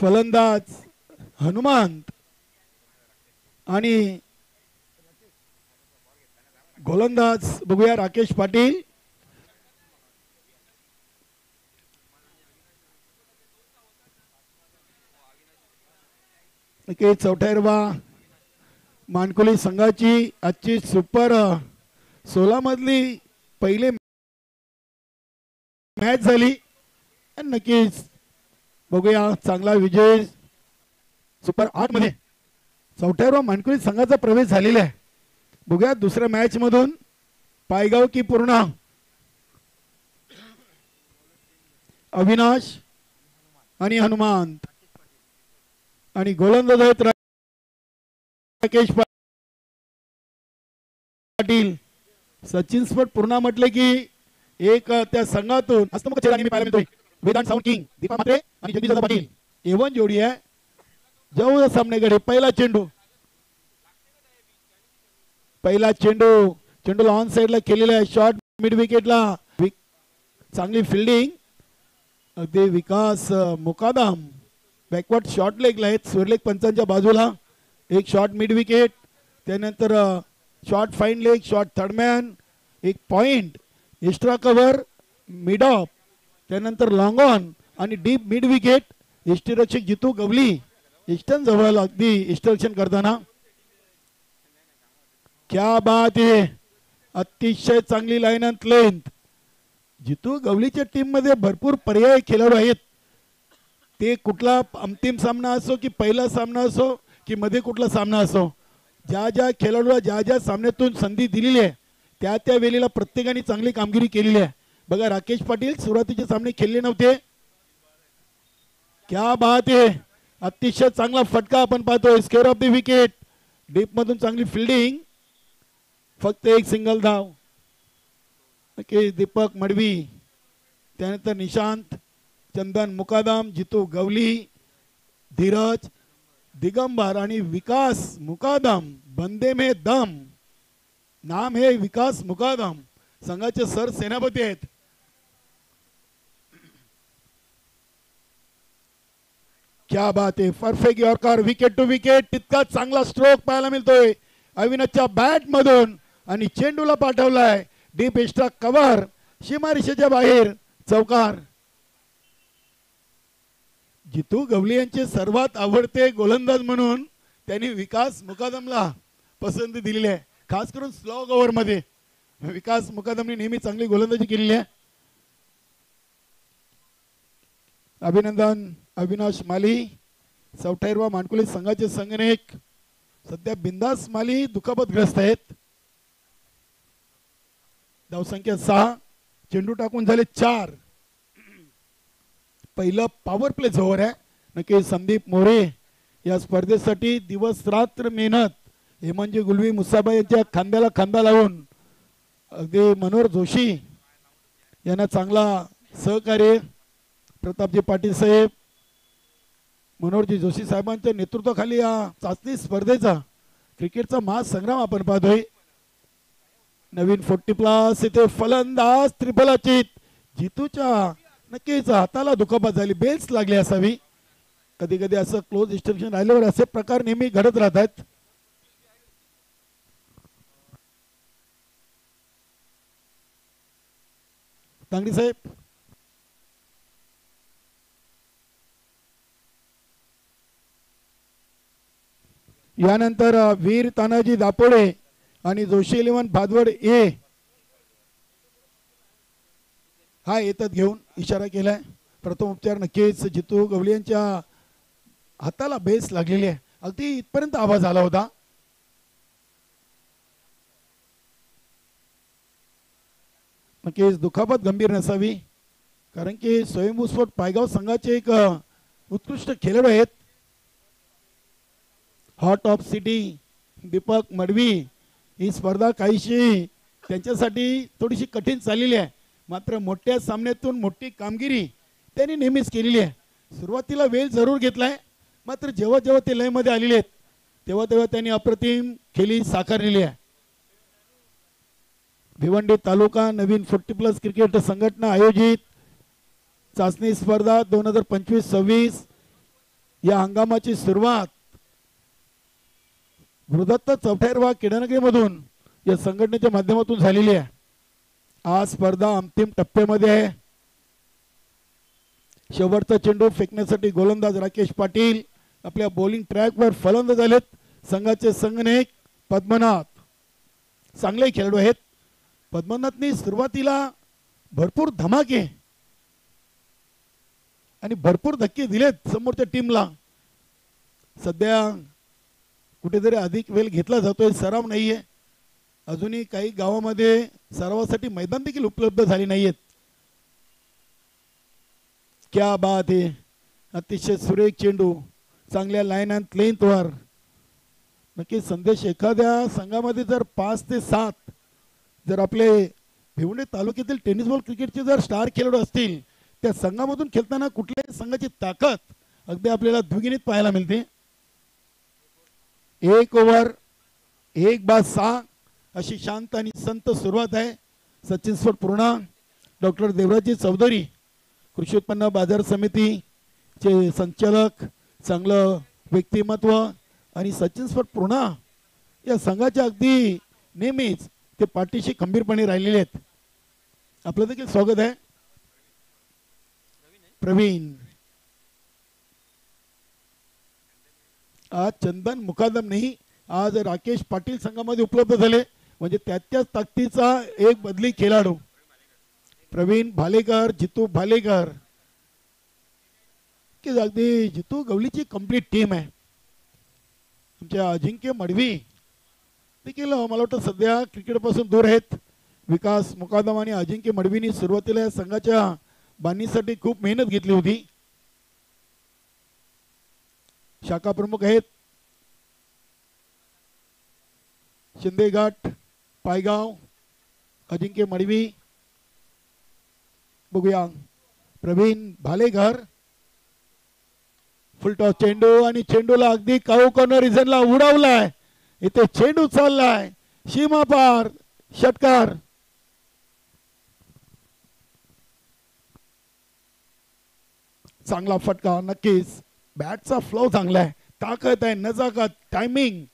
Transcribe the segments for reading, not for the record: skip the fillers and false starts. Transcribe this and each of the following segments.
फलंदाज हनुमंत आणि गोलंदाज बघूया राकेश पाटील. चौथ्या मानकुली संघाची आजची सुपर 16 मधली पहिली मॅच झाली. नक्कीच बघूया चांगला विजय सुपर 8 मध्ये चौथ्या मानकुली संघाचा प्रवेश झालेला आहे. बघूया दुसऱ्या मॅच मधून पायगाव की पूर्ण. अविनाश आणि हनुमंत आणि गोलंदाज आहेत राकेश पाटील. सचिन स्पॉट पूर्ण म्हटले की एक त्या संघातून हस्तमुख चेहरा नेहमी पाहायला मिळतोय. वेदांत साऊंड किंग दीपा म्हात्रे आणि जगदीश दादा पाटील एवन जोडी आहे. जाऊ सामनेकडे. पहिला चेंडूला ऑन साइडला केलेला आहे. शॉट मिड विकेटला चांगली फिल्डिंग. अगदी विकास मुकादम बॅकवर्ड शॉट लेगला आहेत. स्वर्लेग पंचांच्या बाजूला एक शॉट मिड विकेट. त्यानंतर shot fine leg, shot third man, एक point, extra cover, mid off, त्यानंतर लॉंग ऑन आणि डीप मिड विकेट. यष्टीरक्षक जितू गवली इस्टर्न जवळ अगदी इस्टरक्षण करताना. क्या बात आहे. अतिशय चांगली लाईन अँड लेंथ. जितू गवलीच्या टीम मध्ये भरपूर पर्याय खेळाडू आहेत. ते कुठला अंतिम सामना असो की पहिला सामना असो की मध्ये कुठला सामना असो, ज्या ज्या खेळाडूला ज्या ज्या सामन्यातून संधी दिलेली आहे त्या त्या वेळेला प्रत्येकाने चांगली कामगिरी केलेली आहे. बघा राकेश पाटील सुरुवातीचे सामने खेळले नव्हते. क्या बात आहे. अतिशय चांगला फटका आपण पाहतोय. Square of the wicket. Deep मधून चांगली फिल्डिंग. फक्त एक सिंगल धाव. दीपक मडवी, त्यानंतर निशांत, चंदन मुकादम, जितू गवली, धीरज दिगंबर आणि विकास मुकादम. बंदे में दम. नाम है विकास मुकादम. संघाचे सर सेनापती आहेत. क्या बात है. Perfect yorker. Wicket to wicket. तितका चांगला स्ट्रोक पाहायला मिळतोय अविनाशच्या बॅट मधून आणि चेंडूला पाठवलाय डीप एक्स्ट्रा कव्हर. सीमारेषेच्या बाहेर चौकार. जितू गवली यांचे सर्वात आवडते गोलंदाज म्हणून त्यांनी विकास मुकादमला पसंती दिलेली आहे. खास करून स्लो ओव्हर मध्ये विकास मुकादमने नेहमी चांगली गोलंदाजी केलेली आहे. अभिनंदन अविनाश माली. चौथ्या मानकुली संघाचे संघनायक. सध्या बिंदास माली दुखापतग्रस्त आहेत. धावसंख्या 6. चेंडू टाकून झाले 4. पहिलं पॉवर प्ले ओव्हर आहे. नक्की संदीप मोरे या स्पर्धेसाठी दिवस रात्र मेहनत. हेमंजी गुलवी मुसाबा यांच्या खांद्याला खांदा लावून अगदी मनोहर जोशी यांना चांगला सहकार्य. प्रतापजी पाटील साहेब, मनोहरजी जोशी साहेबांच्या नेतृत्वाखाली या चाचणी स्पर्धेचा क्रिकेटचा महासंग्राम आपण पाहतोय. नवीन 40+ इथे फलंदाज त्रिफलाचित. जितूच्या नक्कीच हाताला दुखापत झाली. बेल्स लागली असावी. कधी कधी असं क्लोज डिस्ट्रक्शन राहिल्यावर असे प्रकार नेहमी घडत राहतात. तांगडी साहेब. यानंतर वीर तानाजी दापोडे आणि जोशी 11 भादवड ए हा येतात घेऊन इशारा केलाय. प्रथम उपचार नक्कीच जितू गवली यांच्या हाताला बेस लागलेली आहे. अगदी इथपर्यंत आवाज आला होता. नक्कीच दुखापत गंभीर नसावी, कारण की स्वयंभू स्फोट पायगाव संघाचे एक उत्कृष्ट खेळाडू आहेत. Heart of city Deepak Madavi. ही स्पर्धा काहीशी त्यांच्यासाठी थोडीशी कठीण चाललेली आहे. मात्र मोठ्या सामन्यातून मोठी कामगिरी त्यांनी नेहमीच केलेली आहे. सुरुवातीला वेळ जरूर घेतलाय, मात्र जेव्हा जेव्हा ते लयमध्ये आलेले आहेत तेव्हा तेव्हा त्यांनी अप्रतिम खेळी साकारलेली आहे. भिवंडी तालुका नवीन 40+ क्रिकेट संघटना आयोजित चाचणी स्पर्धा 2025-26 या हंगामाची सुरुवात गुरुदत्त चौथेरवा क्रीडानगरी मधून या संघटनेच्या माध्यमातून झालेली आहे. आज स्पर्धा अंतिम टप्प्यामध्ये आहे. शेवटचा चेंडू फेकण्यासाठी गोलंदाज राकेश पाटील आपल्या बॉलिंग ट्रॅकवर फलंदाज झालेत. संघाचे संघनायक पद्मनाथ चांगले खेळाडू आहेत. पद्मनाथनी सुरुवातीला भरपूर धमाके आणि भरपूर धक्के दिलेत समोरच्या टीमला. सध्या कुठेतरी अधिक वेळ घेतला जातोय, सराव नाहीये. अजूनही काही गावामध्ये सरावासाठी मैदान देखील उपलब्ध झाले नाहीयेत. क्या बात आहे. अतिशय सुरेख चेंडू चांगल्या लाईन अँड लेंथवर. नक्की संदेश, एखाद्या संघामध्ये जर 5 ते 7 जर आपले भिवंडी तालुक्यातील टेनिस बॉल क्रिकेटचे जर स्टार खेळाडू असतील, त्या संघामधून खेळताना कुठल्याही संघाची ताकद अगदी आपल्याला द्विगुणित पाहायला मिळते. 1 ओव्हर 1 बाद 6 अशी शांत आणि संत सुरुवात आहे. सचिन स्पोर्ट पूर्णा डॉक्टर देवराजी चौधरी कृषी उत्पन्न बाजार समितीचे संचालक, चांगलं व्यक्तिमत्व आणि सचिन स्पोर्ट पूर्णा या संघाच्या अगदी नेहमीच ते पाठीशी खंबीरपणे राहिलेले आहेत. आपलं देखील स्वागत आहे. प्रवीण, आज चंदन मुकादम नाही, आज राकेश पाटील संघामध्ये उपलब्ध झाले. म्हणजे त्याच्याच ताकदीचा एक बदली खेळाडू प्रवीण भालेकर, जितू भालेकर, की अगदी जितू गवलीची कंप्लीट टीम आहे. आमच्या अजिंक्य मडवी देखील मला वाटतं सध्या क्रिकेटपासून दूर आहेत. विकास मुकादम आणि अजिंक्य मडवीनी सुरुवातीला या संघाच्या बांधणीसाठी खूप मेहनत घेतली होती. शाखा प्रमुख आहेत शिंदे घाट, पायगाव, अजिंक्य मडवी. बघूया प्रवीण भालेकर, फुलटॉस चेंडू आणि चेंडूला अगदी काऊ कॉर्नर रिझनला उडवलाय. इथे चेंडू चाललाय सीमा पार, षटकार. चांगला फटका. नक्कीच बॅटचा फ्लो चांगला आहे, ताकद आहे, नजाकत, टायमिंग.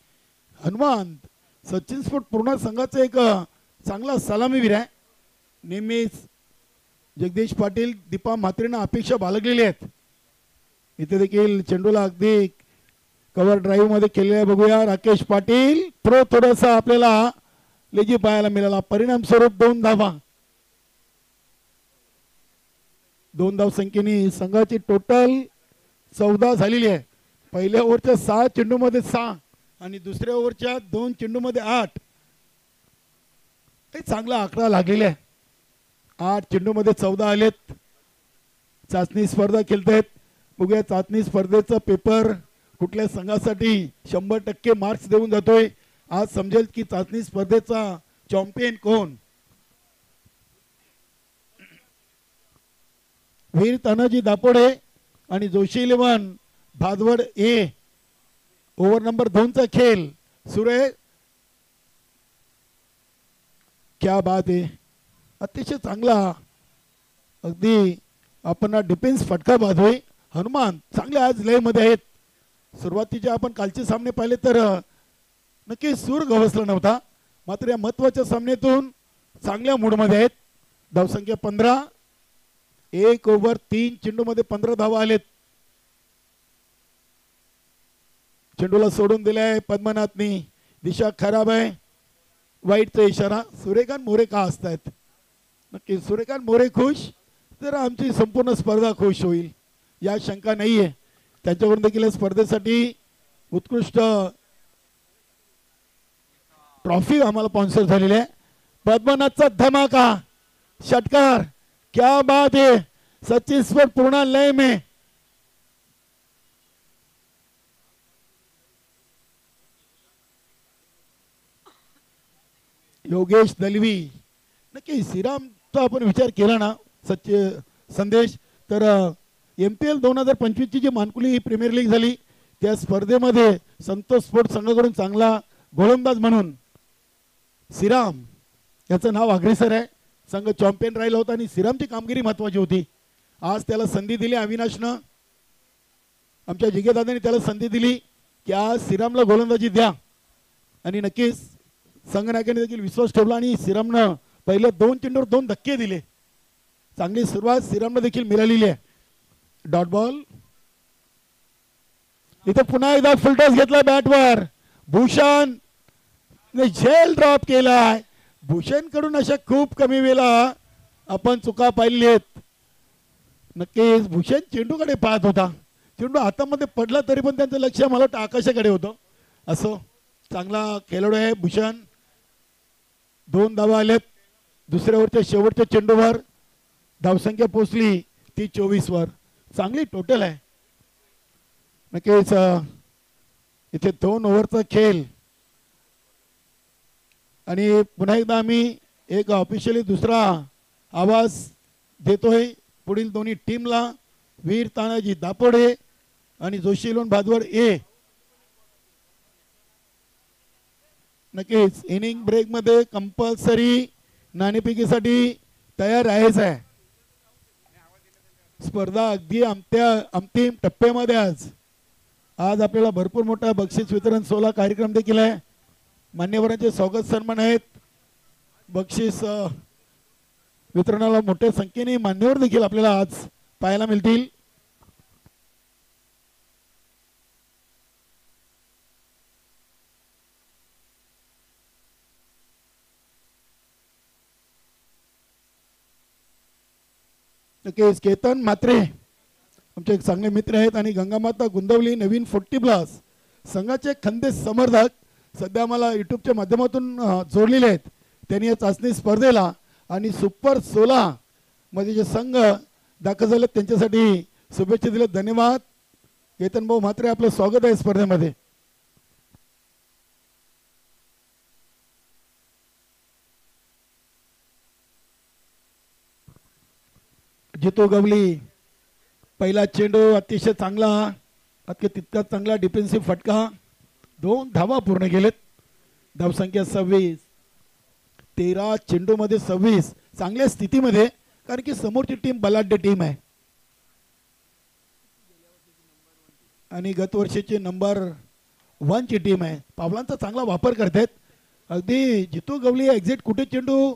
हनुमान सचिन स्पोर्ट पूर्ण संघाचा एक चांगला सलामीवीर आहे. नेहमीच जगदीश पाटील, दीपा म्हात्रेंना अपेक्षा बाळगलेली आहेत. इथे देखील चेंडूला अगदी कव्हर ड्राईव्ह मध्ये केलेला बघूया. राकेश पाटील थ्रो थोडासा आपल्याला लेजी पाहायला मिळाला. परिणाम स्वरूप 2 धावा. 2 धाव संख्येने संघाची टोटल 14 झालेली आहे. पहिल्या ओव्हरच्या 6 चेंडूमध्ये 6 आणि दुसऱ्या ओव्हरच्या 2 चेंडूमध्ये 8. काही चांगला आकडा लागलेला आहे. 8 चेंडूमध्ये 14 आलेत. चाचणी स्पर्धा खेळतायत. बघूया चाचणी स्पर्धेचा पेपर कुठल्या संघासाठी 100% मार्क्स देऊन जातोय. आज समजेल की चाचणी स्पर्धेचा चॅम्पियन कोण. वीर तानाजी दापोडे आणि जोशी 11 भादवड ए. ओव्हर नंबर 2 चा खेळ सुरू आहे. क्या बात आहे. अतिशय चांगला अगदी आपण डिफेन्स फटका बांधतोय. हनुमान चांगले आज लय मध्ये आहेत. सुरुवातीचे आपण कालचे सामने पाहिले तर नक्की सूर गवसला नव्हता, मात्र या महत्वाच्या सामन्यातून चांगल्या मूडमध्ये आहेत. धावसंख्या 15. 1 ओव्हर 3 चेंडूमध्ये 15 धावा आलेत. चेंडूला सोडून दिलाय पद्मनाथनी. दिशा खराब आहे. वाईटचा इशारा. सूर्यकांत मोरे का असतायत. नक्की सूर्यकांत मोरे खुश तर आमची संपूर्ण स्पर्धा खुश होईल, या शंका नाहीये. त्यांच्याकडून देखील स्पर्धेसाठी उत्कृष्ट ट्रॉफी आम्हाला स्पॉन्सर झालेली आहे. पद्मनाथचा धमाका, षटकार. क्या बात है. सचिन स्पोर्ट पूर्ण लय में. योगेश दलवी. नक्की श्रीरामचा आपण विचार केला ना संदेश, तर MPL 2025 ची जी मानकुली प्रीमियर लीग झाली त्या स्पर्धेमध्ये संतोष स्पोर्ट संघाकडून चांगला गोलंदाज म्हणून श्रीराम याचं नाव अग्रेसर आहे. संघ चॅम्पियन राहिला होता आणि श्रीरामची कामगिरी महत्वाची होती. आज त्याला संधी दिली अविनाशनं. आमच्या जिगेदादांनी त्याला संधी दिली की आज श्रीरामला गोलंदाजी द्या आणि नक्कीच संघनायकाने देखील विश्वास ठेवला आणि श्रीरामनं पहिले 2 चेंडूवर 2 धक्के दिले. चांगली सुरुवात श्रीरामला देखील मिळालेली आहे. Dot ball. इथे पुन्हा एकदा फुलटॉस घेतला बॅटवर. भूषण झेल ड्रॉप केलाय. भूषण कडून अशा खूप कमी वेळा आपण चुका पाहिली आहेत. नक्कीच भूषण चेंडूकडे पाहत होता. चेंडू हातामध्ये पडला तरी पण त्यांचं लक्ष मला वाटतं आकाशाकडे होतं. असो चांगला खेळाडू आहे भूषण. 2 धावा आलेत दुसऱ्या ओव्हरच्या शेवटच्या चेंडूवर. धावसंख्या पोहोचली ती 24 वर. चांगली टोटल आहे. नक्कीच इथे 2 ओव्हरचा खेळ आणि पुन्हा एकदा आम्ही एक ऑफिशियली दुसरा आवाज देतोय पुढील दोन्ही टीमला. वीर तानाजी दापोडे आणि जोशी लोण भादवड ए. नक्कीच इनिंग ब्रेक मध्ये कंपल्सरी नाणेफेकीसाठी तयार आहेच आहे. स्पर्धा अगदी अंतिम टप्प्यामध्ये आज आपल्याला भरपूर मोठा बक्षीस वितरण सोहळा कार्यक्रम देखील आहे. मान्यवरांचे स्वागत सन्मान आहेत. बक्षीस वितरणाला मोठ्या संख्येने मान्यवर देखील आपल्याला आज पाहायला मिळतील. नक्कीच केतन म्हात्रे आमचे एक चांगले मित्र आहेत आणि गंगामाता गुंदवली नवीन 40+ संघाचे खंदे समर्थक सध्या मला युट्यूबच्या माध्यमातून जोडलेले आहेत. त्यांनी या चाचणी स्पर्धेला आणि सुपर 16 मध्ये जे संघ दाखल झाले त्यांच्यासाठी शुभेच्छा दिल्या. धन्यवाद केतन भाऊ म्हात्रे. आपलं स्वागत आहे स्पर्धेमध्ये. जितू गवली पहिला चेंडू अतिशय चांगला तितका चांगला डिफेन्सिव्ह फटका. 2 धावा पूर्ण केलेत. धावसंख्या 26. 13 चेंडू मध्ये 26. चांगल्या स्थितीमध्ये कारण की समोरची टीम बलाढ्य टीम आहे आणि गत वर्षीची नंबर 1 ची टीम आहे. पावलांचा चांगला वापर करतात. अगदी जितू गवली एक्झॅक्ट कुठे चेंडू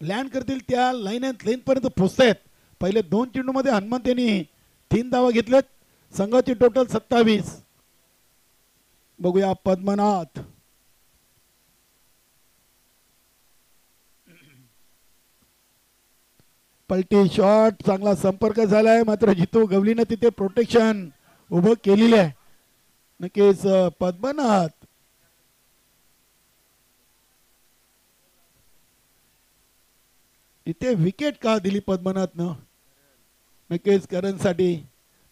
लँड करतील त्या लाईन पर्यंत पोहोचतायत. पहिले 2 चेंडू मध्ये हनुमंत यांनी 3 धावा घेतल्यात. संघाची टोटल 27. बघूया पद्मनाथ. पलटी शॉट चांगला संपर्क झालाय मात्र जितू गवलीनं तिथे प्रोटेक्शन उभं केलेलं आहे. नक्कीच पद्मनाथ इथे विकेट का दिली पद्मनाथनं. नक्कीच करणसाठी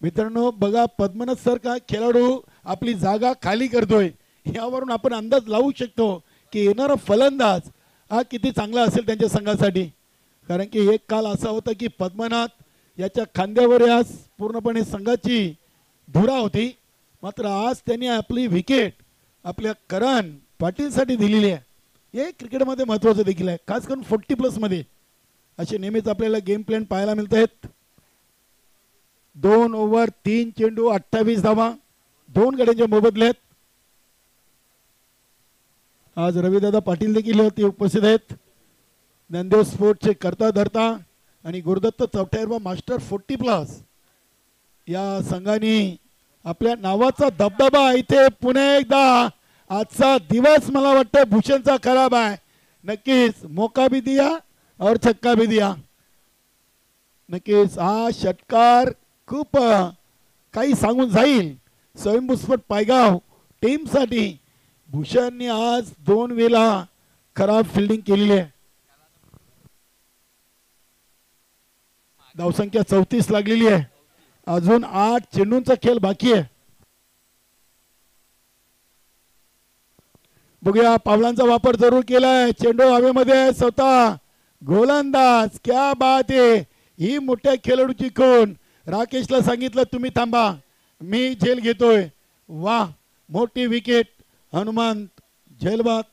मित्रांनो बघा पद्मनाथ सर का खेळाडू आपली जागा खाली करतोय यावरून आपण अंदाज लावू शकतो की येणारा फलंदाज हा किती चांगला असेल त्यांच्या संघासाठी. कारण की एक काल असा होता की पद्मनाथ याच्या खांद्यावर आज पूर्णपणे संघाची धुरा होती मात्र आज त्यांनी आपली विकेट आपल्या करण पाटीलसाठी दिलेली आहे. हे क्रिकेटमध्ये महत्त्वाचं देखील आहे खास करून 40+ मध्ये असे नेहमीच आपल्याला गेम प्लॅन पाहायला मिळत आहेत. 2 ओव्हर 3 चेंडू 28 धावा 2 गड्यांच्या मोबदल्यात. आज रविदादा पाटील देखील ते उपस्थित आहेत. ज्ञानदेव स्पोर्टचे करता धरता आणि गुरुदत्त चौथ्यावा मास्टर 40+ या संघाने आपल्या नावाचा दबदबा इथे पुन्हा एकदा आजचा दिवस मला वाटतं भूषणचा खराब आहे. नक्कीच मौका भी दिया और छक्का भी दिया. नक्कीच हा षटकार खूप काही सांगून जाईल स्वयंभूस्फोट पायगाव टीमसाठी. भूषणने आज 2 वेळा खराब फिल्डिंग केलेली आहे. धावसंख्या 34 लागलेली आहे. अजून 8 चेंडूंचा खेळ बाकी आहे. बघूया पावलांचा वापर जरूर केलाय. चेंडू हवेमध्ये स्वतः गोलंदाज क्या बात आहे. ही मोठ्या खेळाडूची खूण. राकेशला सांगितलं तुम्ही थांबा मी झेल घेतोय. वाह मोठी विकेट हनुमंत झेलबाद.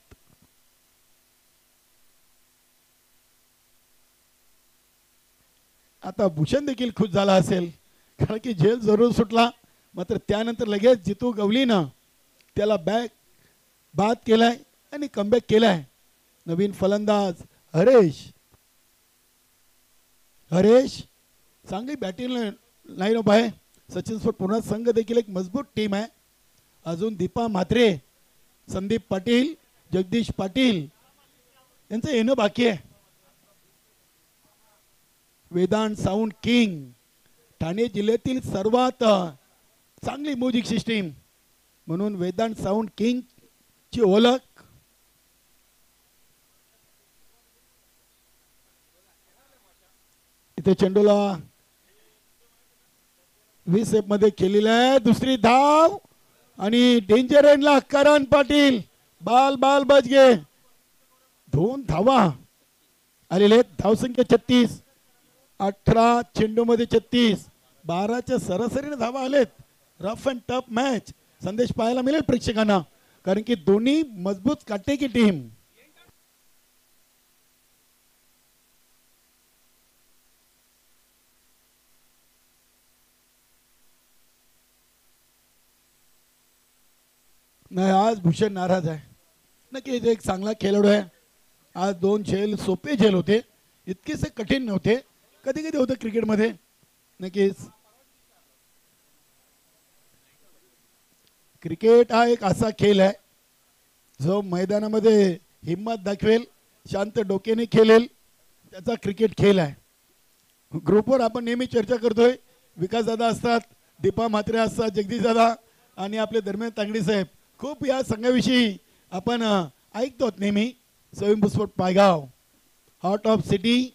आता भूषण देखील खुश झाला असेल कारण की झेल जरूर सुटला मात्र त्यानंतर लगेच जितू गवलीनं त्याला बाद केलाय आणि कमबॅक केलाय. नवीन फलंदाज हरेश चांगली बॅटिंग लाईन अप आहे. सचिन स्पोर्ट पुन्हा संघ देखील एक मजबूत टीम आहे. अजून दीपा म्हात्रे, संदीप पाटील, जगदीश पाटील यांचं येणं बाकी आहे. वेदांत साऊंड किंग ठाणे जिल्ह्यातील सर्वात चांगली म्युझिक सिस्टीम म्हणून वेदांत साऊंड किंग ची ओळख. इथे चेंडूला 20 मध्ये केलेली आहे. दुसरी धाव आणि डेंजर एंडला करण पाटील बाल बच गे. 2 धावा आलेले. धावसंख्या 36. 18 चेंडू मध्ये 36. 12च्या सरासरीने धावा आलेत. रफ अँड टफ मॅच संदेश पाहायला मिळेल प्रेक्षकांना, कारण की दोन्ही मजबूत काटेकी टीम. नाही, आज भूषण नाराज आहे. नक्कीच एक चांगला खेळाडू आहे. आज 2 झेल सोपे झेल होते, इतकेसे कठीण नव्हते. कधी कधी होतं क्रिकेटमध्ये. नक्कीच क्रिकेट हा एक असा खेळ आहे जो मैदानामध्ये हिम्मत दाखवेल, शांत डोक्याने खेळेल, त्याचा क्रिकेट खेळ आहे. ग्रुपवर आपण नेहमी चर्चा करतोय. विकास दादा असतात, दीपा म्हात्रे असतात, जगदीश दादा आणि आपले दरम्यान तांगडी साहेब. खूप या संघाविषयी आपण ऐकतो नेहमी. Swayambhu sport Paygaon, heart of city,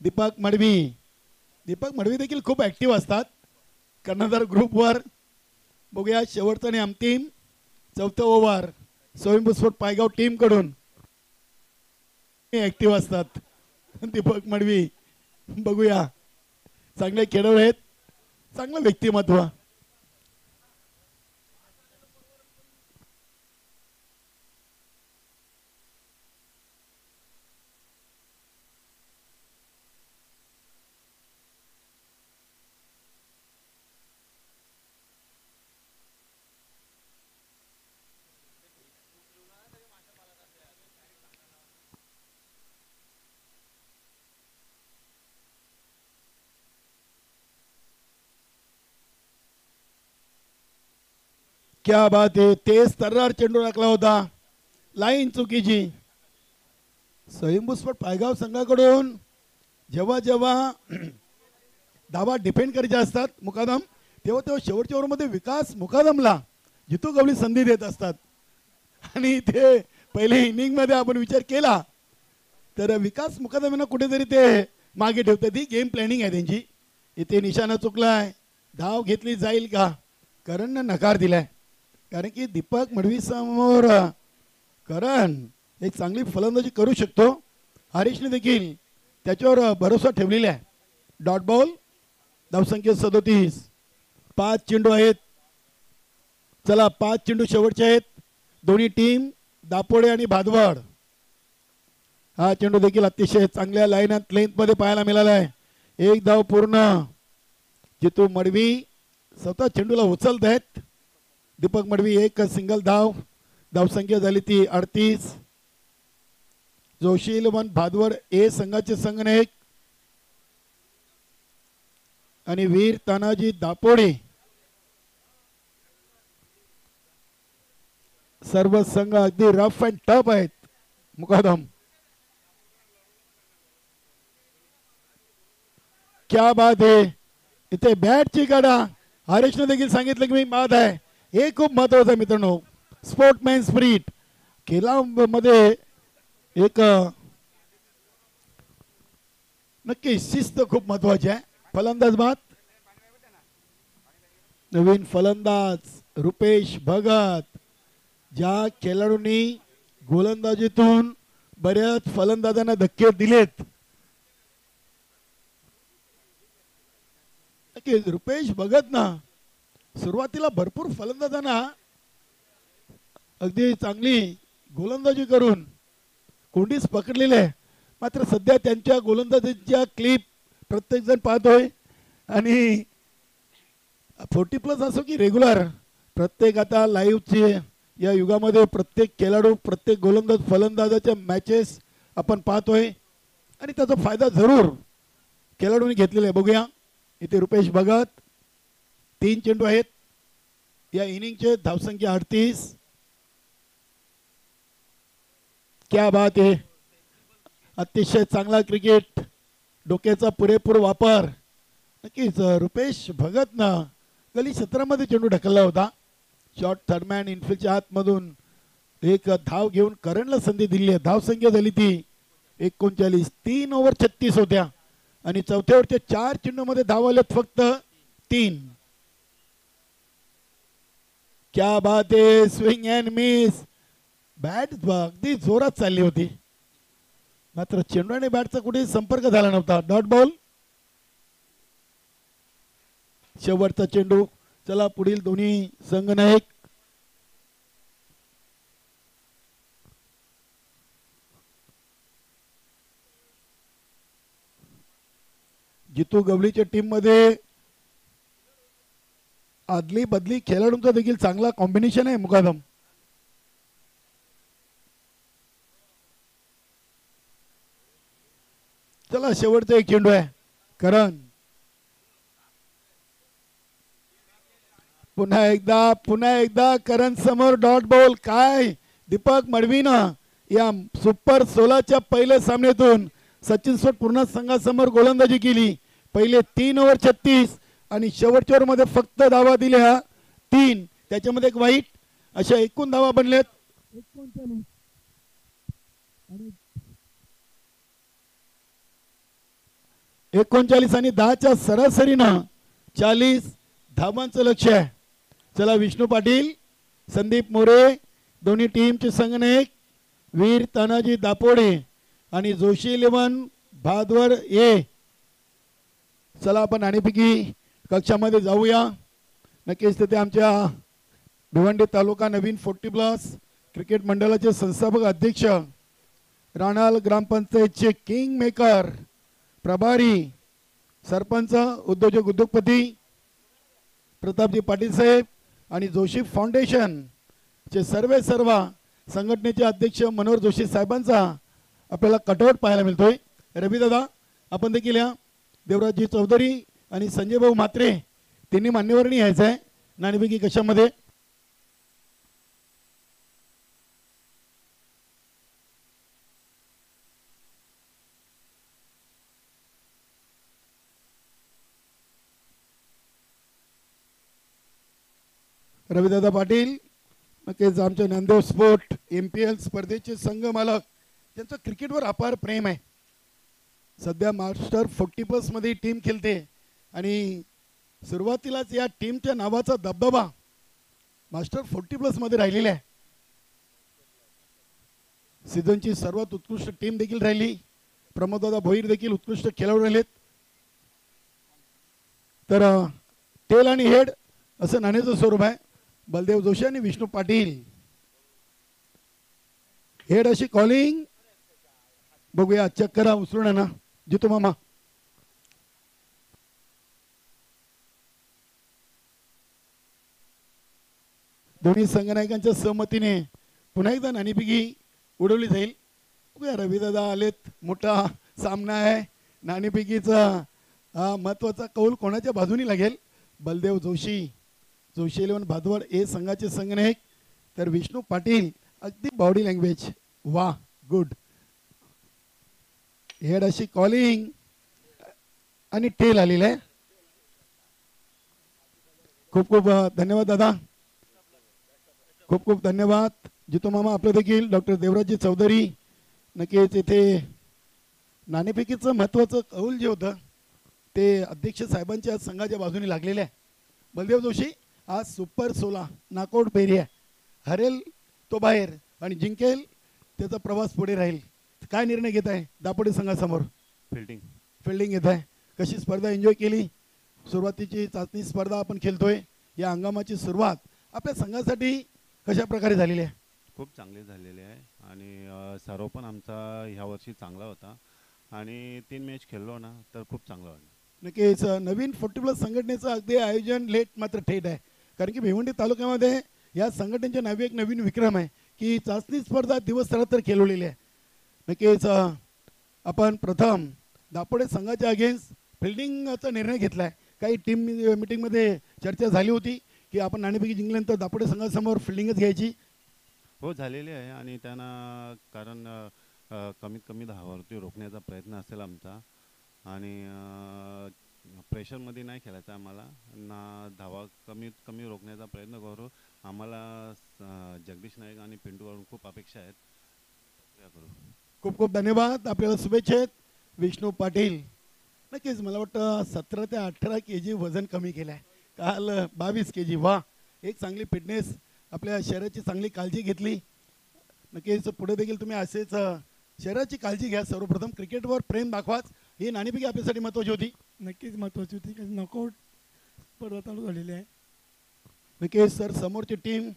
Deepak Madavi देखील खूप ॲक्टिव्ह असतात कर्णधार ग्रुपवर. बघूया शेवटचा आणि अंतिम 4थं ओव्हर स्वयंभू स्पोर्ट पायगाव टीम कडून ॲक्टिव्ह असतात दीपक मडवी. बघूया, चांगले खेळाडू आहेत, चांगलं व्यक्तिमत्व. क्या बात आहे. तेज तर्रार चेंडू टाकला होता, लाईन चुकीची. स्वयंभू स्पोर्ट पायगाव संघाकडून जेव्हा जेव्हा धावा डिफेंड करायच्या असतात मुकादम, तेव्हा शेवटच्या ओव्हरमध्ये विकास मुकादमला जितू गवळी संधी देत असतात. आणि ते पहिले इनिंग मध्ये आपण विचार केला तर विकास मुकादमांना कुठेतरी ते मागे ठेवतात. ही गेम प्लॅनिंग आहे त्यांची. इथे निशाणा चुकलाय, धाव घेतली जाईल का, करणनं नकार दिलाय. कारण की दीपक मडवी समोर करण एक चांगली फलंदाजी करू शकतो. हरीशने देखील त्याच्यावर भरोसा ठेवलेला आहे. डॉट बॉल, धावसंख्या 37. 5 चेंडू आहेत. चला 5 चेंडू शेवटचे आहेत. दोन्ही टीम दापोडे आणि भादवड. हा चेंडू देखील अतिशय चांगल्या लाईनात लेंथमध्ये पाहायला मिळाला आहे. 1 धाव पूर्ण. जितू मडवी स्वतः चेंडूला उचलत आहेत. दीपक मडवी एक सिंगल धाव. धावसंख्या झाली ती 38. जोशी 11 भादवड ए संघाचे संघनायक आणि वीर तानाजी दापोडे सर्व संघ अगदी रफ अँड टफ आहेत. मुकादम, क्या बात आहे. इथे बॅटची गाडा. हरीशने देखील सांगितलं की मी बाद आहे. हे खूप महत्वाचं आहे मित्रांनो. स्पोर्टमॅन स्पिरिट खेळामध्ये एक नक्की शिस्त खूप महत्वाची आहे. फलंदाज बाद. नवीन फलंदाज रुपेश भगत. ज्या खेळाडूंनी गोलंदाजीतून बऱ्याच फलंदाजांना धक्के दिलेत, नक्की रुपेश भगत ना सुरुवातीला भरपूर फलंदाजांना अगदी चांगली गोलंदाजी करून कोंडीस पकडलेले आहे. मात्र सध्या त्यांच्या गोलंदाजीच्या क्लिप प्रत्येक जण पाहतोय आणि 40+ असो की रेग्युलर, प्रत्येक आता लाईव्हचे या युगामध्ये प्रत्येक खेळाडू प्रत्येक गोलंदाज फलंदाजाच्या मॅचेस आपण पाहतोय आणि त्याचा फायदा जरूर खेळाडूंनी घेतलेला आहे. बघूया इथे रुपेश भगत, 3 चेंडू आहेत या इनिंगचे, धावसंख्या 38. क्या बात आहे, अतिशय चांगला क्रिकेट, डोक्याचा पुरेपूर वापर. नक्कीच रुपेश भगतनं गली क्षेत्रामध्ये चेंडू ढकलला होता. शॉर्ट थर्डमॅन इनफिल्डच्या आतमधून एक धाव घेऊन करणला संधी दिली आहे. धावसंख्या झाली ती 39. 3 ओव्हर 36 होत्या आणि चौथ्या ओव्हरच्या 4 चेंडूमध्ये धाव आल्यात फक्त 3. क्या बात आहे, स्विंग अँड मिस. बॅट अगदी जोरात चालली होती, मात्र चेंडू आणि बॅटचा कुठेही संपर्क झाला नव्हता. Dot ball. शेवटचा चेंडू. चला पुढील दोन्ही संघनायक. जितू गवळीच्या टीम मध्ये आदली बदली खेळाडूंचा देखील चांगला कॉम्बिनेशन आहे. मुकादम. चला शेवटचा एक चेंडू आहे. करण पुन्हा एकदा करण समोर डॉट बॉल. काय दीपक मडवीनं या सुपर 16च्या पहिल्या सामन्यातून सचिन सोट पूर्ण संघासमोर गोलंदाजी केली. पहिले 3 ओव्हर 36 आणि शेवटच्या ओव्हर मध्ये फक्त धावा दिल्या 3, त्याच्यामध्ये एक वाईट, अशा एकूण धावा बनल्यात 39 आणि 10च्या सरासरीनं 40 धावांचं लक्ष्य आहे. चला विष्णू पाटील, संदीप मोरे, दोन्ही टीमचे संघनायक वीर तानाजी दापोडे आणि जोशी 11 भादवर ये. चला आपण नाणेफेकी कक्षामध्ये जाऊया. नक्कीच तिथे आमच्या भिवंडी तालुका नवीन 40+ क्रिकेट मंडळाचे संस्थापक अध्यक्ष, राणाल ग्रामपंचायतचे किंग मेकर, प्रभारी, सरपंच, उद्योजक उद्योगपती प्रतापजी पाटील साहेब आणि जोशी फाउंडेशन चे सर्व संघटनेचे अध्यक्ष मनोहर जोशी साहेबांचा आपल्याला कटआउट पाहायला मिळतोय. रवी दादा आपण देखील या. देवराजजी चौधरी आणि संजय भाऊ म्हात्रे त्यांनी मान्यवरणी यायचं आहे नाणेफेकी कशामध्ये. रविदादा पाटील नक्कीच आमच्या ज्ञानदेव स्पोर्ट MPL स्पर्धेचे संघ मालक, त्यांचं क्रिकेटवर अपार प्रेम आहे. सध्या मास्टर 40+ मध्ये टीम खेळते आणि सुरुवातीलाच या टीमच्या नावाचा दबदबा मास्टर 40+ मध्ये राहिलेला आहे. सीझनची सर्वात उत्कृष्ट टीम देखील राहिली. प्रमोददादा भोईर देखील उत्कृष्ट खेळाडू राहिलेत. तर टेल आणि हेड असं नाण्याचं स्वरूप आहे. बलदेव जोशी आणि विष्णू पाटील. हेड अशी कॉलिंग. बघूया चेक करा, उचलून ना जितू मामा. दोन्ही संघनायकांच्या सहमतीने पुन्हा एकदा नाणेफेकी उडवली जाईल. बघूया रविदादा आलेत, मोठा सामना आहे. नाणेफेकीचा महत्वाचा कौल कोणाच्या बाजूनी लागेल. बलदेव जोशी, जोशी 11 भादवड ए संघाचे संघनायक, तर विष्णू पाटील. अगदी बॉडी लँग्वेज, वा गुड. हेड अशी कॉलिंग आणि टेल आलेलं आहे. खूप खूप धन्यवाद दादा, खूप खूप धन्यवाद. जितो मामा आपलं देखील डॉक्टर देवराजजी चौधरी. नक्कीच इथे नाणेफेकीचं महत्वाचं कौल जे होतं ते अध्यक्ष साहेबांच्या संघाच्या बाजूने लागलेलं आहे. बलदेव जोशी आज सुपर 16 नॉकआउट फेरी आहे. हरेल तो बाहेर आणि जिंकेल त्याचा प्रवास पुढे राहील. काय निर्णय घेत आहे दापोडे संघासमोर? फिल्डिंग घेत आहे. कशी स्पर्धा एन्जॉय केली? सुरुवातीची चाचणी स्पर्धा आपण खेळतोय. या हंगामाची सुरुवात आपल्या संघासाठी कशा प्रकारे झालेली आहे? खूप चांगली झालेली आहे आणि सर्व पण आमचा ह्या वर्षी चांगला होता आणि 3 मॅच खेळलो ना तर खूप चांगला वाटलं. नक्कीच नवीन 40+ संघटनेचं अगदी आयोजन लेट मात्र थेट आहे. कारण की भिवंडी तालुक्यामध्ये या संघटनेच्या नावे एक नवीन विक्रम आहे की चाचणी स्पर्धा दिवस रात्र खेळवलेली आहे. नक्कीच आपण प्रथम दापोडे संघाच्या अगेन्स्ट फिल्डिंगचा निर्णय घेतला आहे. काही टीम मिटिंगमध्ये चर्चा झाली होती की आपण नाणेफेकी जिंकल्यानंतर दापोडे संघासमोर फिल्डिंगच घ्यायची. हो झालेली आहे आणि त्यांना कारण कमीत कमी धावावरती रोखण्याचा प्रयत्न असेल आमचा आणि प्रेशरमध्ये नाही खेळायचं आम्हाला ना धावा कमीत कमी रोखण्याचा प्रयत्न करू. आम्हाला जगदीश नाईक आणि पिंटूकडून खूप अपेक्षा आहेत. करू. खूप खूप धन्यवाद. आपल्याला शुभेच्छा आहेत विष्णू पाटील. नक्कीच मला वाटतं 17 ते 18 kg वजन कमी केलं आहे. काल 22 kg. वा, एक चांगली फिटनेस, आपल्या शरीराची चांगली काळजी घेतली. नक्कीच पुढे देखील तुम्ही असेच शरीराची काळजी घ्या. सर्वप्रथम क्रिकेटवर प्रेम दाखवाच, ही नाणेफेकी आपल्यासाठी महत्त्वाची होती. नक्कीच महत्त्वाची होती कारण नॉकआउट स्पर्धा चालू झालेली आहे. नक्कीच सर, समोरची टीम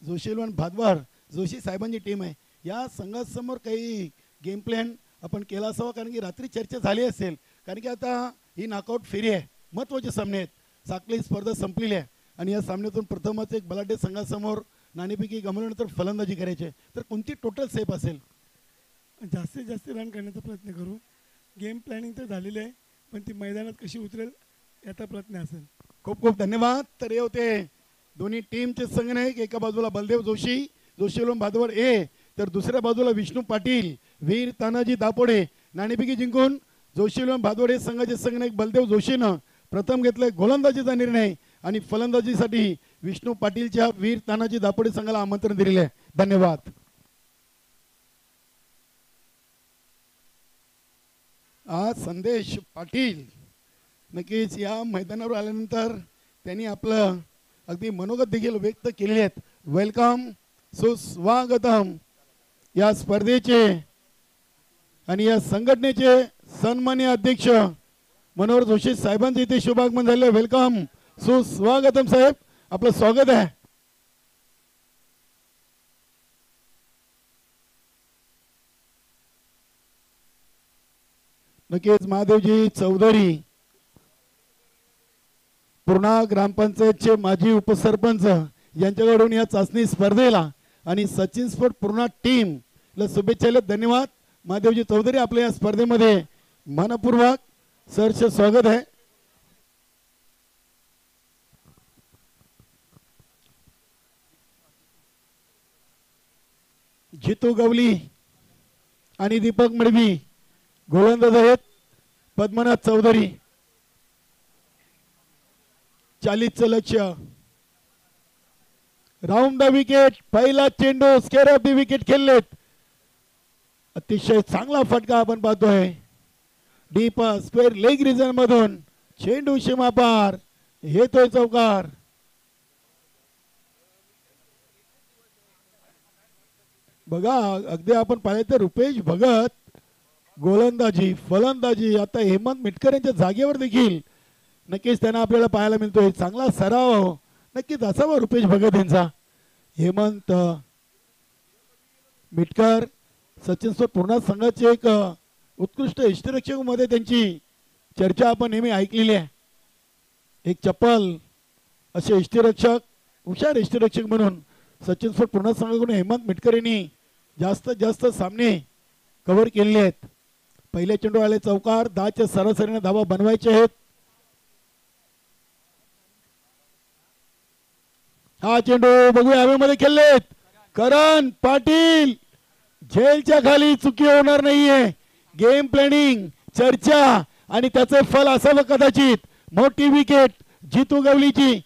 जोशीलवान भादवार जोशी साहेबांची टीम आहे. या संघासमोर काही गेम प्लॅन आपण केला असावा, कारण की रात्री चर्चा झाली असेल. कारण की आता ही नॉकआउट फेरी आहे, महत्त्वाचे सामने आहेत. साखळी स्पर्धा संपलेली आहे आणि या सामन्यातून प्रथमच एक बलाढ्य संघासमोर नाणेफेकी गमावल्यानंतर फलंदाजी करायची आहे. तर कोणती टोटल सेफ असेल? जास्तीत जास्त रन करण्याचा प्रयत्न करू. गेम प्लॅनिंग तर झालेली आहे, पण ती मैदानात कशी उतरेल याचा प्रयत्न असेल. खूप खूप धन्यवाद. तर हे होते दोन्ही टीमचे संघनायक. एका बाजूला बलदेव जोशी जोशीलोम भादवर ए, तर दुसऱ्या बाजूला विष्णू पाटील वीर तानाजी दापोडे. नाणेफेकी जिंकून जोशीलोम भादवर हे संघाचे संघनायक बलदेव जोशीनं प्रथम घेतलाय गोलंदाजीचा निर्णय आणि फलंदाजीसाठी विष्णू पाटीलच्या वीर तानाजी दापोडे संघाला आमंत्रण दिलेले आहे. धन्यवाद. आज संदेश पाटील नक्कीच या मैदानावर आल्यानंतर त्यांनी आपलं अगदी मनोगत देखील व्यक्त केलेले आहेत. वेलकम, सुस्वागतम. या स्पर्धेचे आणि या संघटनेचे सन्माननीय अध्यक्ष मनोहर जोशी साहेबांचे इथे शुभागमन झाले. वेलकम, सुस्वागतम साहेब, आपलं स्वागत आहे. नक्कीच महादेवजी चौधरी पूर्णा ग्रामपंचायतचे माजी उपसरपंच यांच्याकडून या चाचणी स्पर्धेला आणि सचिन स्पोर्ट पूर्णा टीम ला शुभेच्छा. धन्यवाद. महादेवजी चौधरी, आपल्या या स्पर्धेमध्ये मनपूर्वक सहर्ष स्वागत आहे. जितू गवली आणि दीपक मडवी गोलंदाज आहेत. पद्मनाथ चौधरी 40चं लक्ष. राऊंड द विकेट, पहिला चेंडू स्केअर ऑफ द विकेट खेळलेत. अतिशय चांगला फटका आपण पाहतोय. डीप स्क्वेअर लेग रिजन मधून चेंडू सीमापार येतोय चौकार. बघा, अगदी आपण पाहिलं तर रुपेश भगत गोलंदाजी फलंदाजी, आता हेमंत मिटकर यांच्या जागेवर देखील नक्कीच त्यांना आपल्याला पाहायला मिळतोय. चांगला सराव नक्कीच असावा रुपेश भगत यांचा. हेमंत मिटकर सचिन स्पोर्ट पूर्णा संघाचे एक उत्कृष्ट इष्टरक्षक मध्ये त्यांची चर्चा आपण नेहमी ऐकलेली आहे. एक चप्पल असे इष्टरक्षक, हुशार इष्टरक्षक म्हणून सचिन स्पोर्ट पूर्णा संघाकडून हेमंत मिटकर यांनी जास्तीत जास्त सामने कव्हर केलेले आहेत. पहिल्या चेंडू आले चौकार. 10च्या सरासरीने धावा बनवायचे आहेत. हा चेंडू बघूया हवेमध्ये खेळलेत. करण पाटील, झेलच्या खाली चुकी होणार नाहीये. गेम प्लॅनिंग, चर्चा आणि त्याचे फल असावं कदाचित. मोठी विकेट जितू गवलीची.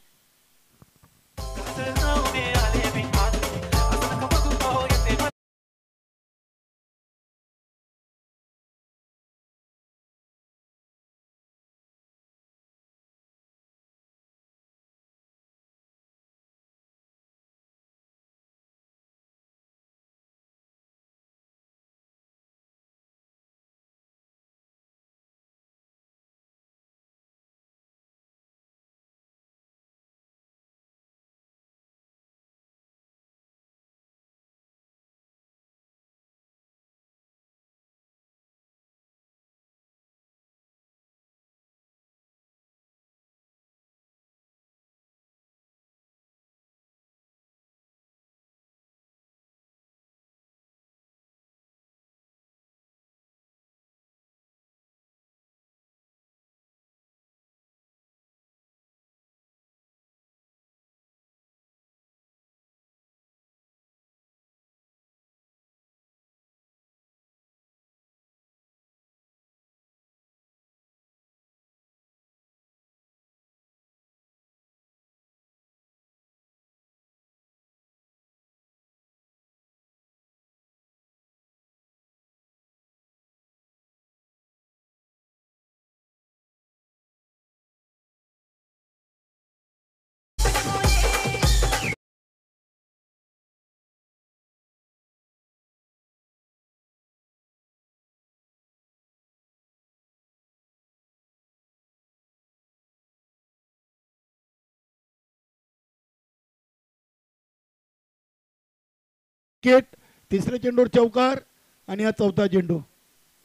विकेट. तिसऱ्या चेंडूवर चौकार आणि हा चौथा चेंडू.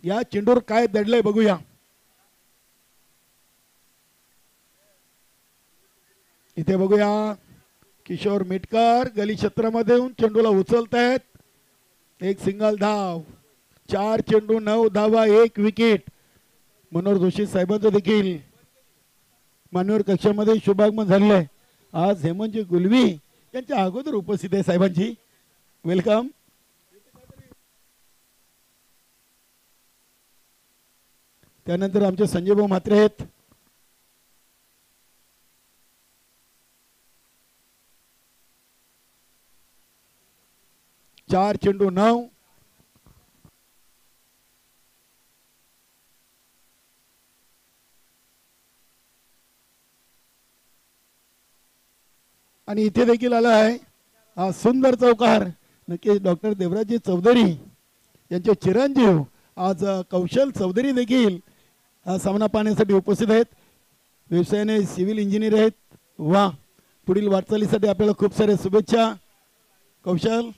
या चेंडूवर काय दडलंय बघूया. इथे बघूया किशोर मिटकर गली क्षेत्रामध्ये येऊन चेंडूला उचलतायत. एक सिंगल धाव. 4 चेंडू 9 धावा 1 विकेट. मनोहर जोशी साहेबांचं देखील मान्यवर कक्षामध्ये शुभागमन झालेलं आहे. आज हेमंतजी गुलवी यांच्या अगोदर उपस्थित आहे साहेबांची. वेलकम. त्यानंतर आमचे संजय भाऊ म्हात्रे आहेत. चार चेंडू 9. आणि इथे देखील आला आहे हा सुंदर चौकार. नक्की डॉक्टर देवराजी चौधरी यांचे चिरंजीव आज कौशल चौधरी देखील हा सामना पाहण्यासाठी उपस्थित आहेत. व्यवसायाने सिव्हिल इंजिनियर आहेत. वा, पुढील वाटचालीसाठी आपल्याला खूप साऱ्या शुभेच्छा. कौशल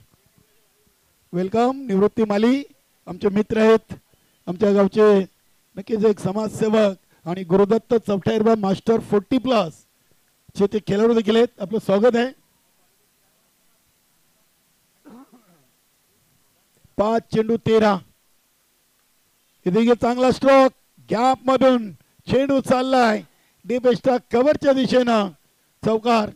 वेलकम. निवृत्ती माली आमचे मित्र आहेत. आमच्या गावचे नक्कीच एक समाजसेवक आणि गुरुदत्त चौथाईरबा मास्टर 40+ चे ते खेळाडू देखील आहेत. आपलं स्वागत आहे. 5 चेंडू 13. इथे चांगला स्ट्रोक गॅप मधून चेंडू चाललाय डीप एक्स्ट्रा कव्हरच्या दिशेनं. चौकार.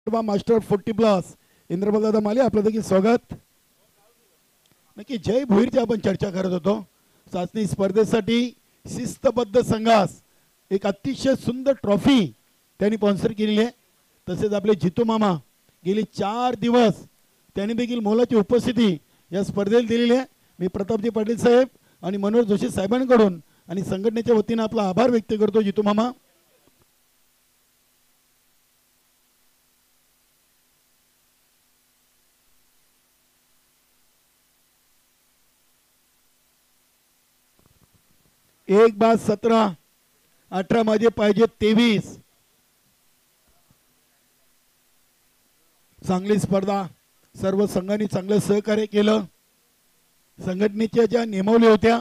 मास्टर 40+ इंद्रबलदादा माले आपलं देखील स्वागत. नक्की जय भोईरची आपण चर्चा करत होतो. चाचणी स्पर्धेसाठी शिस्तबद्ध संघास एक अतिशय सुंदर ट्रॉफी त्यांनी स्पॉन्सर केलेली आहे. तसेच आपले जितू मामा गेली 4 दिवस त्यांनी देखील मोलाची उपस्थिती या स्पर्धेला दिलेली आहे. मी प्रतापजी पाटील साहेब आणि मनोहर जोशी साहेबांकडून आणि संघटनेच्या वतीने आपला आभार व्यक्त करतो जितू मामा. एक बाद 17. 18 माझे पाहिजे 23. चांगली स्पर्धा. सर्व संघांनी चांगलं सहकार्य केलं. संघटनेच्या ज्या नियमावली होत्या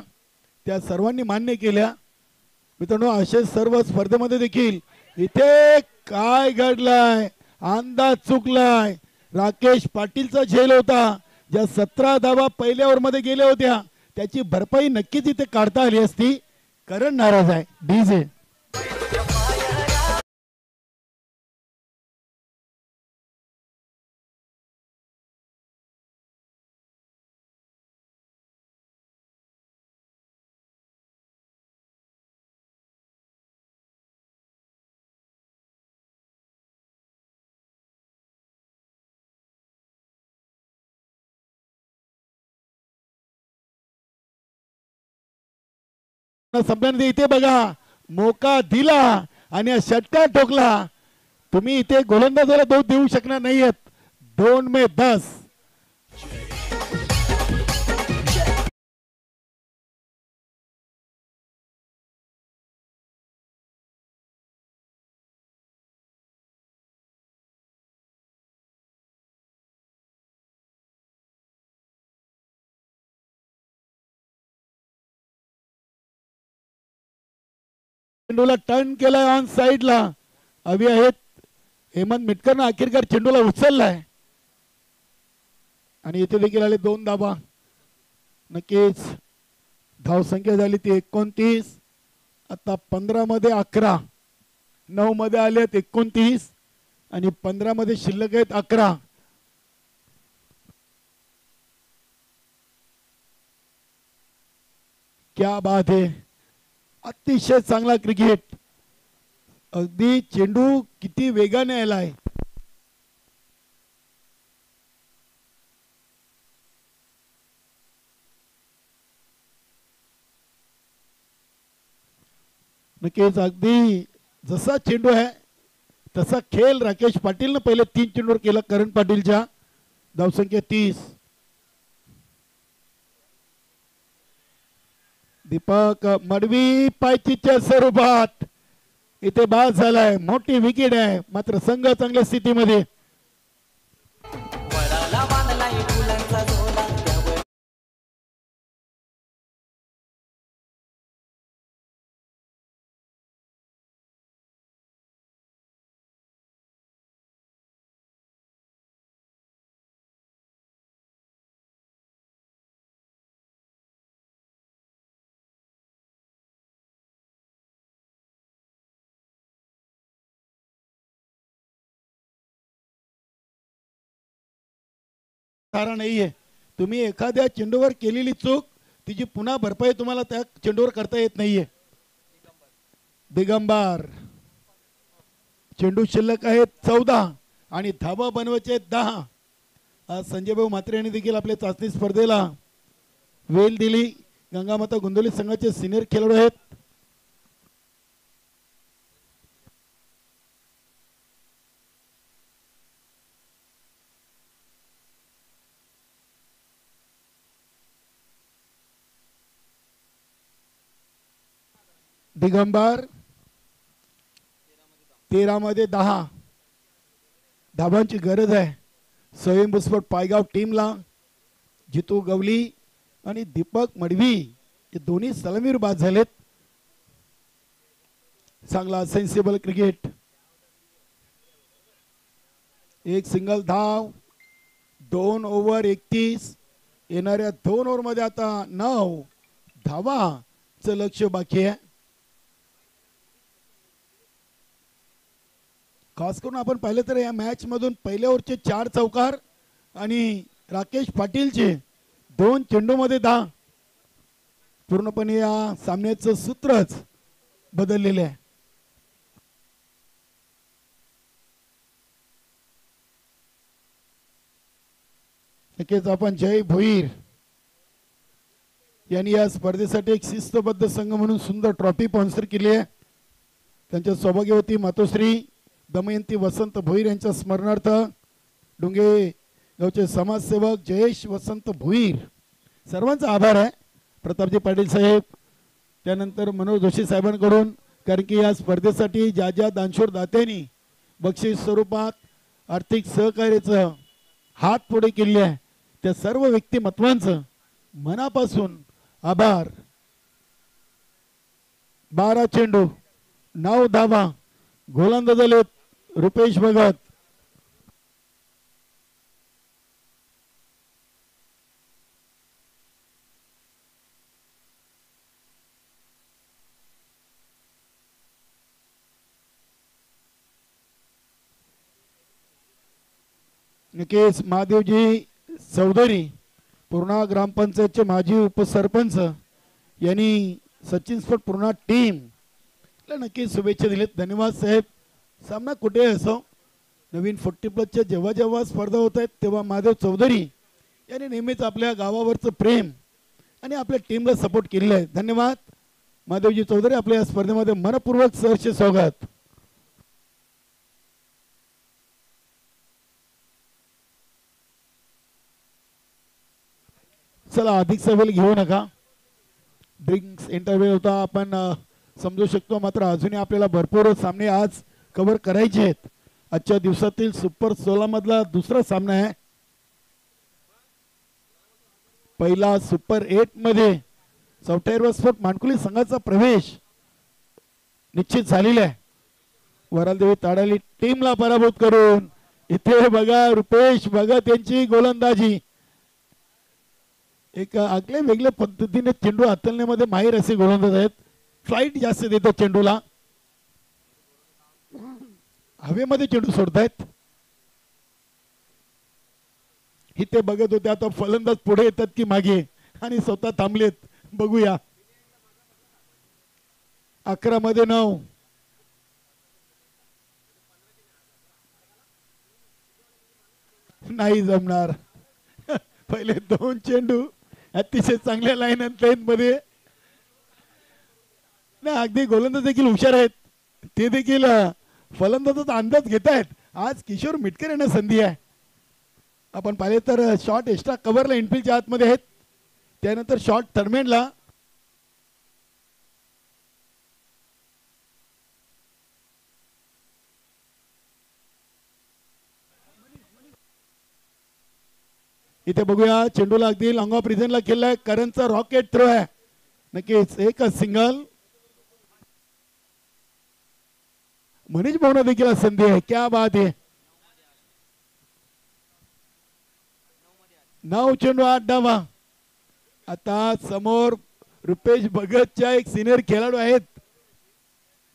त्या सर्वांनी मान्य केल्या. मित्रांनो, असे सर्व स्पर्धेमध्ये देखील इथे काय घडलाय, अंदाज चुकलाय. राकेश पाटीलचा झेल होता. ज्या 17 धावा पहिल्या ओव्हरमध्ये गेल्या होत्या त्याची भरपाई नक्कीच इथे काढता आली असती. करण नाराज आहे. डीजे संपल्यानंतर इथे बघा मोका दिला आणि षटकार ठोकला. तुम्ही इथे गोलंदाजाला दोष देऊ शकणार नाहीयेत. 2 मे 10. चेंडूला टर्न केलाय ऑन साइडला. हवी आहेत हेमंत मिटकरनं अखेरकार चेंडूला उचललाय आणि इथे देखील आले 2 धावा. नक्कीच धावसंख्या झाली ती 29. आता 15 मध्ये 11, 9 मध्ये आलेत 29 आणि 15 मध्ये शिल्लक आहेत 11. क्या बात आहे, अतिशय चांगला क्रिकेट. अगदी चेंडू किती वेगाने आलाय. नक्कीच अगदी जसा चेंडू आहे तसा खेळ राकेश पाटीलनं पहिले 3 चेंडूवर केला. करण पाटीलच्या धावसंख्या 30. दीपक मडवी पायचीच्या स्वरूपात इथे बाद झालाय. मोठी विकेट आहे, मात्र संघ चांगल्या स्थितीमध्ये. वडाला बांधलाय फुलांचा झोला त्यावर तारा नाहीये. तुम्ही एखाद्या चेंडूवर केलेली चूक तिची पुन्हा भरपाई तुम्हाला त्या चेंडूवर करता येत नाहीये. दिगंबर चेंडू शिल्लक आहेत 14 आणि धाबा बनवायचे 10. आज संजय भाऊ म्हात्रे यांनी देखील आपल्या चाचणी स्पर्धेला वेल दिली. गंगामाता गोंदवली संघाचे सिनियर खेळाडू आहेत. दिगंबर 13 मध्ये 10 धाबांची गरज आहे. स्वयंस्फोट पायगाव टीमला जितू गवली आणि दीपक मडवी हे दोन्ही सलामीवर बाद झालेत. चांगला सेन्सिबल क्रिकेट. एक सिंगल धाव. 2 ओव्हर 31. येणाऱ्या 2 ओव्हर मध्ये आता 9 धावाचं लक्ष बाकी आहे. खास करून आपण पाहिलं तर या मॅच मधून पहिल्या ओव्हरचे 4 चौकार आणि राकेश पाटीलचे 2 चेंडूमध्ये 10. पूर्णपणे या सामन्याचं सूत्रच बदललेले आहे. नक्कीच आपण जय भोईर यांनी या स्पर्धेसाठी एक शिस्तबद्ध संघ म्हणून सुंदर ट्रॉफी स्पॉन्सर केली आहे. त्यांच्या सौभाग्यवती मातोश्री दमयंती वसंत भोईर यांच्या स्मरणार्थ डोंगे गावचे समाजसेवक जयेश वसंत भोईर सर्वांचा आभार आहे. प्रतापजी पाटील साहेब, त्यानंतर मनोज जोशी साहेबांकडून, कारण की या स्पर्धेसाठी ज्या ज्या दानशूर दात्यांनी बक्षीस स्वरूपात आर्थिक सहकार्याचं हात पुढे केले आहे त्या सर्व व्यक्तिमत्वांचं मनापासून आभार. 12 चेंडू 9 धावा. गोलंदाज झालेत रुपेश भगत. नक्कीच महादेवजी चौधरी पूर्णा ग्रामपंचायतचे माजी उपसरपंच यांनी सचिन स्पोर्ट पूर्णा टीम नक्कीच शुभेच्छा दिलेत. धन्यवाद साहेब. सामना कुठे असो, नवीन 40+ जेव्हा जेव्हा स्पर्धा होत आहेत तेव्हा महादेव चौधरी यांनी नेहमीच आपल्या गावावरचं प्रेम आणि आपल्या टीमला सपोर्ट केलेलं आहे. धन्यवाद महादेवजी चौधरी. आपल्या या स्पर्धेमध्ये मनपूर्वक सहर्ष स्वागत. चला अधिक वेळ घेऊ नका. ड्रिंक्स इंटरव्ह्यू होता आपण समजू शकतो, मात्र अजूनही आपल्याला भरपूर सामने आज कव्हर करायचे आहेत. आजच्या दिवसातील सुपर 16 मधला दुसरा सामना आहे. पहिला सुपर 8 मध्ये सॉफ्टवेअर स्पोर्ट मानकुली संघाचा प्रवेश निश्चित झालेला आहे. वरालदेवी ताडाली टीमला पराभूत करून इथे बघा रुपेश भगत यांची गोलंदाजी. एक आगळे वेगळ्या पद्धतीने चेंडू हाताळण्यामध्ये माहीर असे गोलंदाज आहेत. फ्लाइट जास्त देतात चेंडूला, हवेमध्ये चेंडू सोडतायत. इथे बघत होते आता फलंदाज पुढे येतात की मागे आणि स्वतः थांबलेत. बघूया 11 मध्ये 9. नाही जमणार. पहिले 2 चेंडू अतिशय चांगल्या लाईन लेंथ मध्ये. नाही अगदी गोलंदाज देखील हुशार आहेत. ते देखील फलंदाजाचा अंदाज घेत आहेत. आज किशोर मिटकर यांना संधी आहे. आपण पाहिले तर शॉट एक्स्ट्रा कव्हरला इनफिल्डच्या आतमध्ये आहेत. त्यानंतर शॉट टर्मेनला. इथे बघूया चेंडूला अगदी लॉंग ऑफ रिजनला खेळलाय. करणचा रॉकेट थ्रो आहे. नक्कीच एकच सिंगल. मनीष भाऊना देखील संधी आहे. क्या बात आहे. 9 चेंडू 8 धावा. आता समोर रुपेश भगतच्या एक सिनियर खेळाडू आहेत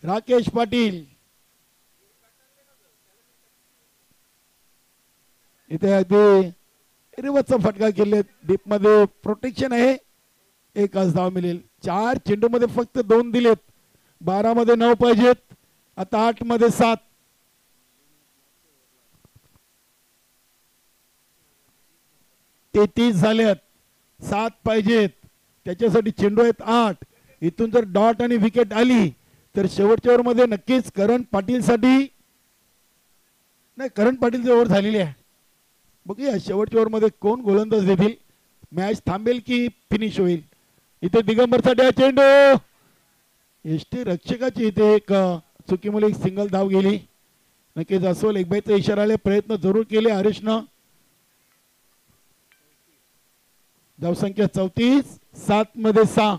राकेश पाटील. इथे अगदी रिवर्सचा फटका केले. डीप मध्ये प्रोटेक्शन आहे. एकच धाव मिळेल. 4 चेंडू मध्ये फक्त 2 दिलेत. 12 मध्ये 9 पाहिजेत. आता 8 मध्ये 7. ते 30 झालेत. 7 पाहिजेत. त्याच्यासाठी चेंडू आहेत 8. इथून जर डॉट आणि विकेट आली तर शेवटच्या ओव्हर मध्ये नक्कीच करण पाटील साठी नाही. करण पाटीलची ओव्हर झालेली आहे. बघूया शेवटच्या ओव्हर मध्ये कोण गोलंदाज देतील. मॅच थांबेल की फिनिश होईल. इथे दिगंबर साठी हा चेंडू. एसटी रक्षकाची इथे एक चुकीमुळे एक सिंगल धाव गेली. नक्कीच अस्वल एकबाईचा इशाराले प्रयत्न जरूर केले हरीशनं. धावसंख्या 34. 7 मध्ये 6.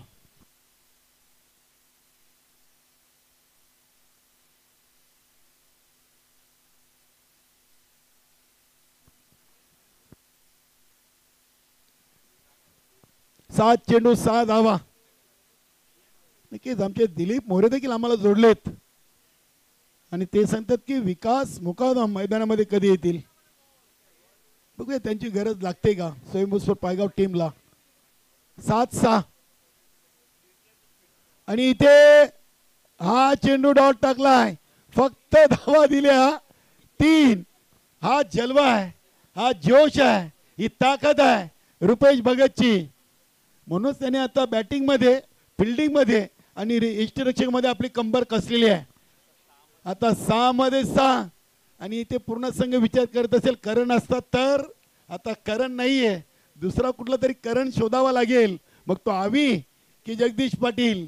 सात चेंडू 6 धावा. नक्कीच आमचे दिलीप मोरे देखील आम्हाला जोडलेत आणि ते सांगतात की विकास मुकादम मैदानामध्ये कधी येतील. बघूया त्यांची गरज लागते का स्वयंभू पायगाव टीमला. 7-6 आणि इथे हा चेंडू डॉट टाकलाय. फक्त धावा दिल्या 3. हा जलवा आहे. हा जोश आहे. ही ताकद आहे रुपेश भगतची. म्हणूनच त्याने आता बॅटिंग मध्ये फिल्डिंग मध्ये आणि यष्टिरक्षक मध्ये आपली कंबर कसलेली आहे. आता 6 मध्ये 6 आणि इथे पूर्ण संघ विचार करत असेल करण असतात तर. आता करण नाहीये. दुसरा कुठला तरी करण शोधावा लागेल. मग तो आवी की जगदीश पाटील.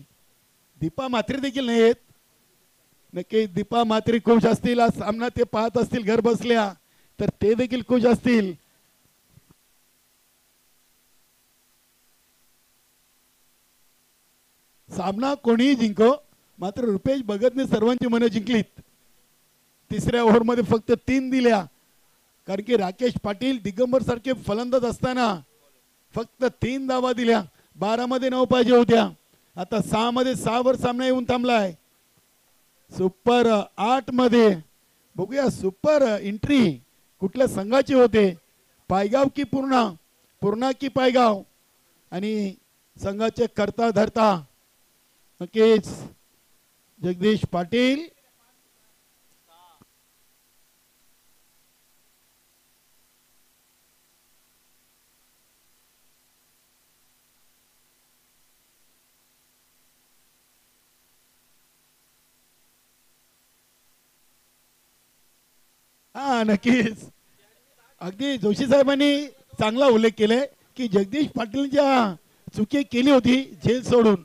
दीपा म्हात्रे देखील नाही आहेत. नक्की दीपा म्हात्रे खुश असतील. आज सामना ते पाहत असतील घर बसल्या तर ते देखील खुश असतील. सामना कोणीही जिंको मात्र रुपेश भगतने सर्वांची मनं जिंकलीत. तिसऱ्या ओव्हर मध्ये फक्त 3 दिल्या. कारण की राकेश पाटील दिगंबर सारखे फलंदाज असताना फक्त 3 धावा दिल्या. 12 मध्ये 9 पाहिजे होत्या. आता 6 मध्ये 6 वर सामना येऊन थांबलाय. सुपर 8 मध्ये बघूया सुपर एंट्री कुठल्या संघाची होते. पायगाव की पूर्णा की पायगाव. आणि संघाचे करता धरता नक्कीच जगदीश पाटील. हा नक्कीच अगदी जोशी साहेबांनी चांगला उल्लेख केलाय की जगदीश पाटीलच्या चुकी केली होती झेल सोडून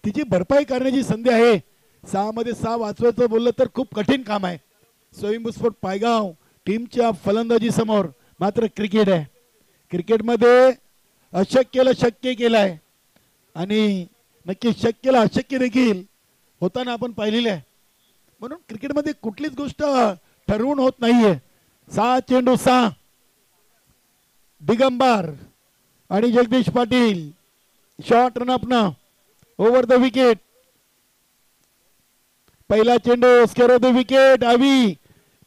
तिची भरपाई करण्याची संधी आहे. 6 मध्ये 6 वाचवायचं बोललं तर खूप कठीण काम आहे. स्वयंभू स्पोर्ट पायगाव टीमच्या फलंदाजी समोर मात्र क्रिकेट आहे. क्रिकेटमध्ये अशक्यला शक्य केलाय आणि नक्की शक्यला अशक्य देखील होताना आपण पाहिलेले आहे. म्हणून क्रिकेटमध्ये कुठलीच गोष्ट ठरवून होत नाहीये. 6 चेंडू 6. दिगंबर आणि Jagdish Patil shot run up ना ओव्हर द विकेट. पहिला चेंडू स्क्वेअर ऑफ द विकेट. आवी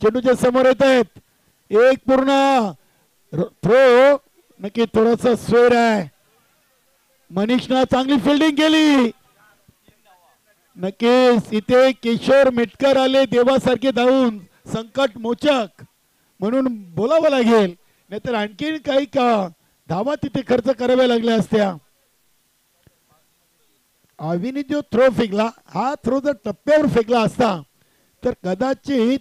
चेंडूच्या समोर येत आहेत. एक पूर्ण थ्रो. नक्की थोडासा स्वेर आहे. मनीषनं चांगली फिल्डिंग केली. नक्कीच इथे किशोर मेटकर आले देवासारखे धावून, संकट मोचक म्हणून बोलावं लागेल, नाहीतर आणखी काही का धावा तिथे खर्च कराव्या लागल्या असत्या. अविनी जो थ्रो फेकला, हा थ्रो जर टप्प्यावर फेकला असता तर कदाचित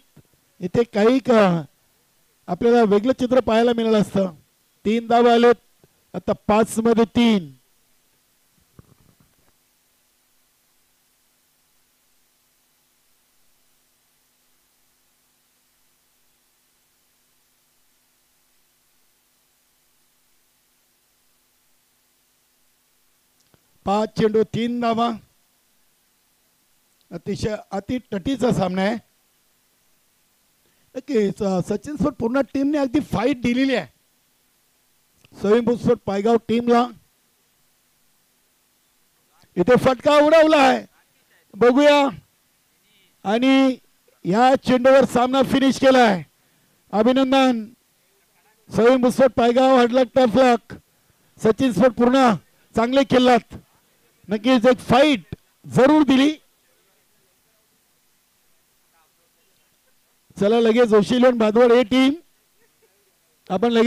इथे काही का आपल्याला वेगळं चित्र पाहायला मिळालं असतं. 3 धावा आलेत आता 5 मध्ये 3. पाच चेंडू 3 धावा. अतिशय अतिटटीचा सामना आहे. नक्कीच सचिन स्पोर्ट पूर्ण टीमने अगदी फाईट दिलेली आहे स्वयंभू स्पोर्ट पायगाव टीमला. इथे फटका उडवला आहे, बघूया. आणि या चेंडूवर सामना फिनिश केलाय. अभिनंदन स्वयंभू स्पोर्ट पायगाव. हडलक टफलक. सचिन स्पोर्ट पूर्ण चांगले खेळलात. नक्कीच एक फाईट जरूर दिली. चला लगेच जोशी भादवड हे टीम आपण लगेच